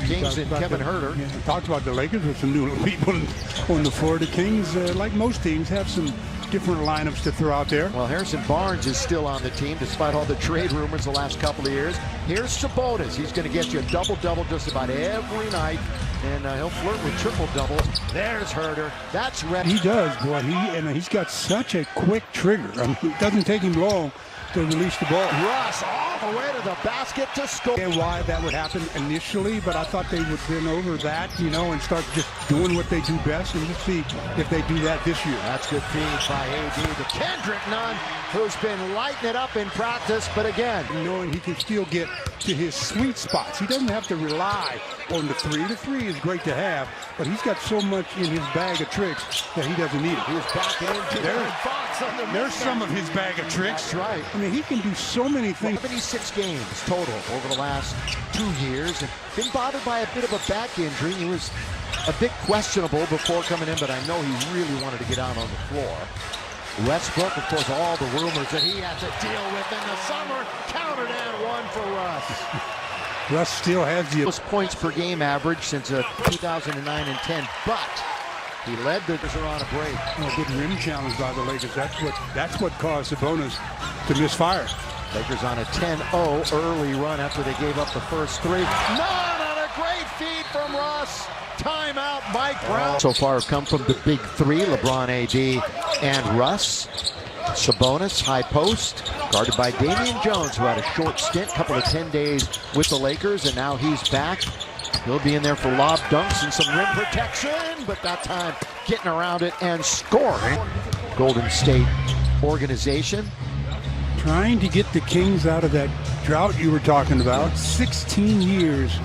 Kings and Kevin Herter. Yeah, we talked about the Lakers with some new people on the floor. The Kings, like most teams, have some different lineups to throw out there. Well, Harrison Barnes is still on the team despite all the trade rumors the last couple of years. Here's Sabonis. He's going to get you a double-double just about every night, and he'll flirt with triple-doubles. There's Herter. That's ready. He does, boy. He's got such a quick trigger. I mean, it doesn't take him long to release the ball. Russ all the way to the basket to score. And why that would happen initially, but I thought they would bend over that, and start just doing what they do best, and just see if they do that this year. That's good feed by AD to Kendrick Nunn, who's been lighting it up in practice, but again, knowing he can still get to his sweet spots. He doesn't have to rely on the three. The three is great to have, but he's got so much in his bag of tricks that he doesn't need it. He was backing into Fox on the There's some of his bag of tricks. That's right. I mean, he can do so many things. 76 games total over the last 2 years, and been bothered by a bit of a back injury. He was a bit questionable before coming in, but I know he really wanted to get out on the floor. Westbrook, of course, all the rumors that he had to deal with in the summer, countered and one for Russ. Russ still has the most points per game average since 2009 and 10, but he led the Lakers on a break. A good rim challenge by the Lakers. That's what caused Sabonis to misfire. Lakers on a 10-0 early run after they gave up the first three. None on a great feed from Russ. Timeout, Mike Brown. So far have come from the big three, LeBron, AD, and Russ. Sabonis, high post, guarded by Damian Jones, who had a short stint, couple of 10 days with the Lakers, and now he's back. He'll be in there for lob dunks and some rim protection, but that time getting around it and scoring. Golden State organization. Trying to get the Kings out of that drought you were talking about. 16 years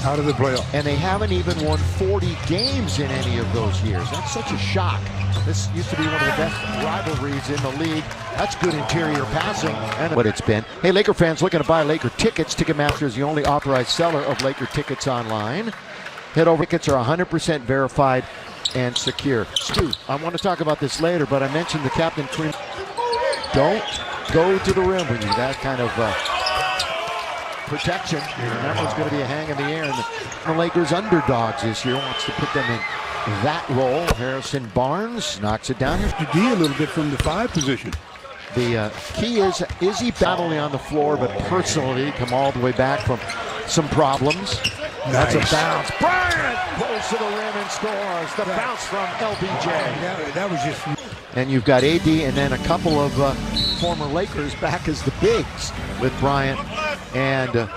out of the playoffs. And they haven't even won 40 games in any of those years. That's such a shock. This used to be one of the best rivalries in the league. That's good interior passing. And what it's been. Hey, Laker fans looking to buy Laker tickets. Ticketmaster is the only authorized seller of Laker tickets online. Head over. Tickets are 100% verified and secure. Stu, I want to talk about this later, but I mentioned the Captain Cream. Don't go to the rim. We need that kind of protection. And that one's going to be a hang in the air. And the Lakers underdogs this year wants to put them in that role. Harrison Barnes knocks it down. To D a little bit from the 5 position. The key is he battling on the floor, but personally come all the way back from some problems. Nice. That's a bounce. Bryant pulls to the rim and scores. The bounce from LBJ. That was just... And you've got AD and then a couple of former Lakers back as the bigs with Bryant and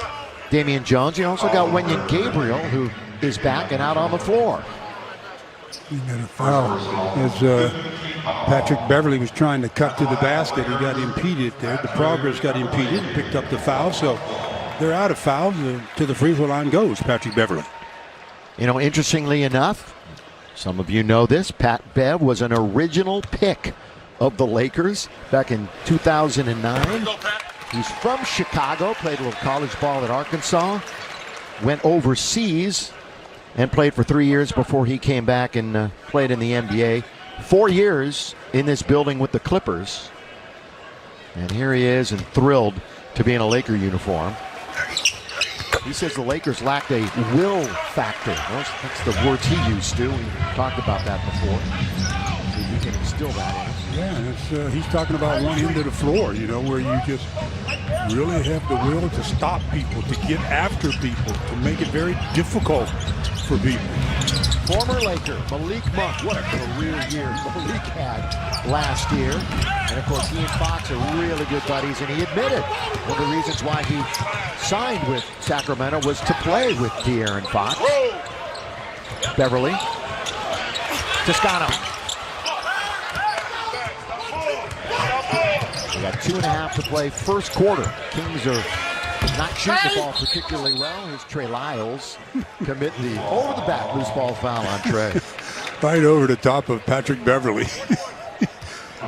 Damian Jones. You also got Wenyen Gabriel, who is back and out on the floor. He got a foul as Patrick Beverly was trying to cut to the basket. He got impeded there. The progress got impeded and picked up the foul. So they're out of fouls. To the free throw line goes Patrick Beverly. You know, interestingly enough, some of you know this, Pat Bev was an original pick of the Lakers back in 2009. He's from Chicago, played a little college ball at Arkansas, went overseas and played for 3 years before he came back and played in the NBA. 4 years in this building with the Clippers. And here he is and thrilled to be in a Laker uniform. He says the Lakers lacked a will factor. That's the words he used, Stu. We talked about that before. So you can instill that in. Yeah, he's talking about one end of the floor, where you just really have the will to stop people, to get after people, to make it very difficult for people. Former Laker Malik Monk, what a career year Malik had last year. And of course he and Fox are really good buddies, and he admitted one of the reasons why he signed with Sacramento was to play with De'Aaron Fox. Beverly. Toscano. We got 2.5 to play first quarter. Kings are not shooting the ball particularly well. Here's Trey Lyles commit the over-the-back loose ball foul on Trey. Right over the top of Patrick Beverly.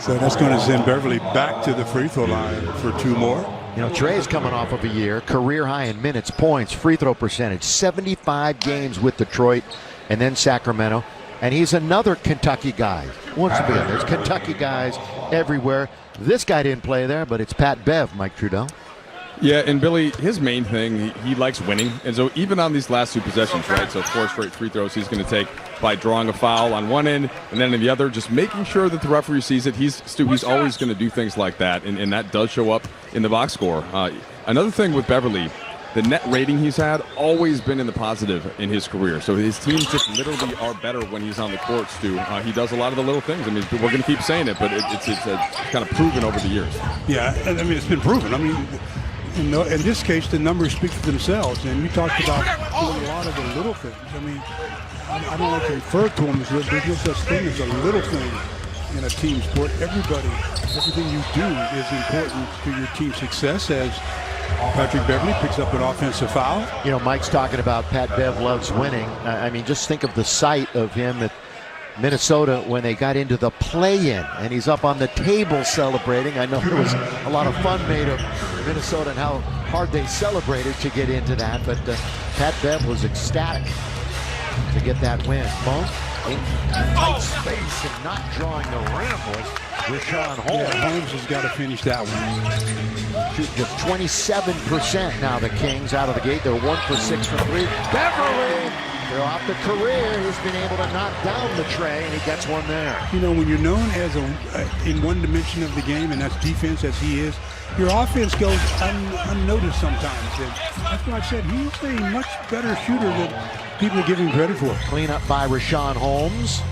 So that's going to send Beverly back to the free throw line for 2 more. You know, Trey's coming off of a year, career high in minutes, points, free throw percentage, 75 games with Detroit and then Sacramento. And he's another Kentucky guy. Once again, there's Kentucky guys everywhere. This guy didn't play there, but it's Pat Bev, Mike Trudeau. Yeah, and Billy, his main thing, he likes winning. And so even on these last 2 possessions, right, so 4 straight free throws he's going to take by drawing a foul on one end and then on the other, just making sure that the referee sees it. He's always going to do things like that, and that does show up in the box score. Another thing with Beverly, the net rating he's had always been in the positive in his career. So his teams just literally are better when he's on the court, Stu. He does a lot of the little things. I mean, we're going to keep saying it, but it's kind of proven over the years. Yeah, I mean, it's been proven. I mean, in this case, the numbers speak for themselves. And you talked about doing a lot of the little things. I mean, I don't like to refer to them as little. There's no such thing as a little thing in a team sport. Everything you do is important to your team's success, as Patrick Beverly picks up an offensive foul. You know, Mike's talking about Pat Bev loves winning. I mean, just think of the sight of him at Minnesota when they got into the play-in, and he's up on the table celebrating. I know there was a lot of fun made of Minnesota and how hard they celebrated to get into that, but Pat Bev was ecstatic to get that win. Monk in tight space and not drawing the rim was Rashawn Holmes. Yeah, Holmes has got to finish that one. Shooting just 27% now, the Kings out of the gate. They're 1 for 6 from 3. Beverly, throughout the career, he's been able to knock down the tray, and he gets one there. You know, when you're known as in one dimension of the game, and that's defense, as he is, your offense goes unnoticed sometimes. And that's why I said he's a much better shooter than people give him credit for. Clean up by Rashawn Holmes.